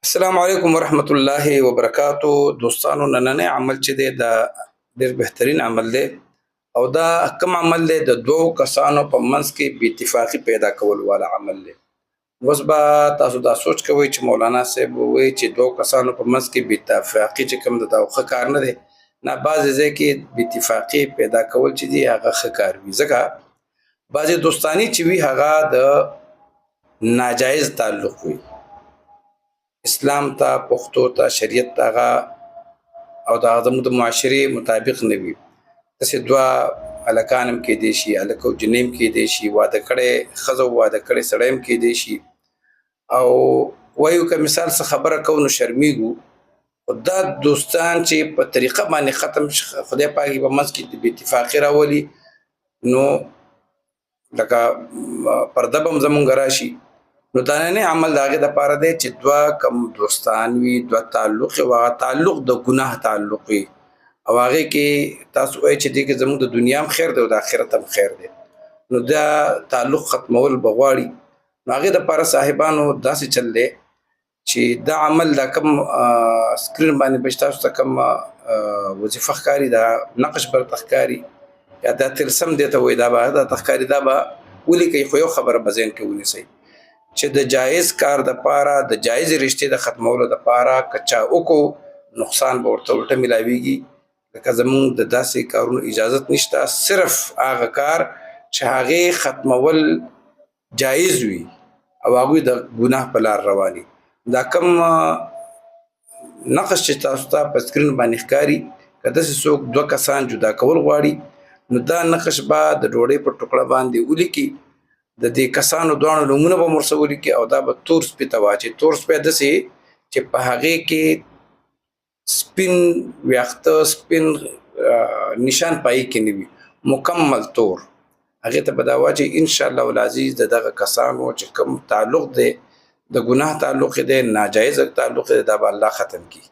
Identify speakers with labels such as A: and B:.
A: السلام علیکم ورحمت الله وبرکاتو. دوستانو، نننی عمل چې دی دا ډېر بهترین عمل دی او دا کوم عمل دی د دوو کسانو په منځ کې بې اتفاقي پیدا کول والا عمل دی. اوس به تاسو دا سوچ کوئ چې مولانا صاحب وایي چې دوو کسانو په منځ کې بې اتفاقي چې کوم دی دا ښه کار نه دی. نه، بعضې ځای کې بې اتفاقي پیدا کول چې دي هغه ښه کار وي، ځکه بعضې دوستاني چې وي هغه د ناجایز تعلق وي، اسلام ته، پښتو ته، شریعت ته هغه او د هغه زموږ د معاشرې مطابق نه وي. داسې دوه هلکان هم کیدی شي، هلک او جنۍ هم کیدی شي، واده کړی ښځه او واده کړی سړی هم کیدی شي. او وایو که مثال څه خبره کوو نو شرمیږو، خو دا دوستان چې په طریقه باندې ختم شي، خدای پاک یې په منځ کې د بې اتفاقي راولي، نو لکه پرده به هم زمونږ راشي. نو دا نننی عمل د هغې دپاره دی چې دوه کم دوستان وي، دوه تعلق وي، او هغه تعلق د ګناه تعلق وي او هغې کې تاسو وایئ چې دې کې زموږ د دنیا هم خیر دی او د آخرت هم خیر دی، نو دا تعلق ختمول به غواړي. نو هغې دپاره صاحبانو داسې چل دی چې دا عمل دا کوم سکرین باندې به چې تاسو ته کوم وظیفه ښکاري، دا نقش برته ښکاري یا دا تلسم دې ته وایي، دا به درته ښکاري، دا به ولیکئ، خو یو خبره به ذهن کې ونیسئ چې د جایز کار دپاره، د جایز رشتې د ختمولو دپاره که چا وکړو نقصان به ورته الټه میلاویږي. لکه زمونږ د داسې کارونو اجازت نشته، صرف هغه کار چې هغې ختمول جایز وي او هغوی د ګناه په لار روان وي. دا کوم نقش چې تاسو ته په سکرین باندې ښکاري، که داسې څوک دوه کسان جدا کول غواړي نو دا نقش به د ډوډۍ په ټوکړه باندې ولیکي، د دې کسانو دواړو نومونه به هم ورسره ولیکي او دا به تور سپي ته واچوي. تور سپی داسې چې په هغې کې سپین ویښته، سپین نشان په هغې کې نه وي، مکمل تور، هغې ته به دا واچوي. انشاءالله العزیز د دغه کسانو چې کوم تعلق دی د ګناه تعلق دی، ناجایز تعلق دی، دا به الله ختم کړي.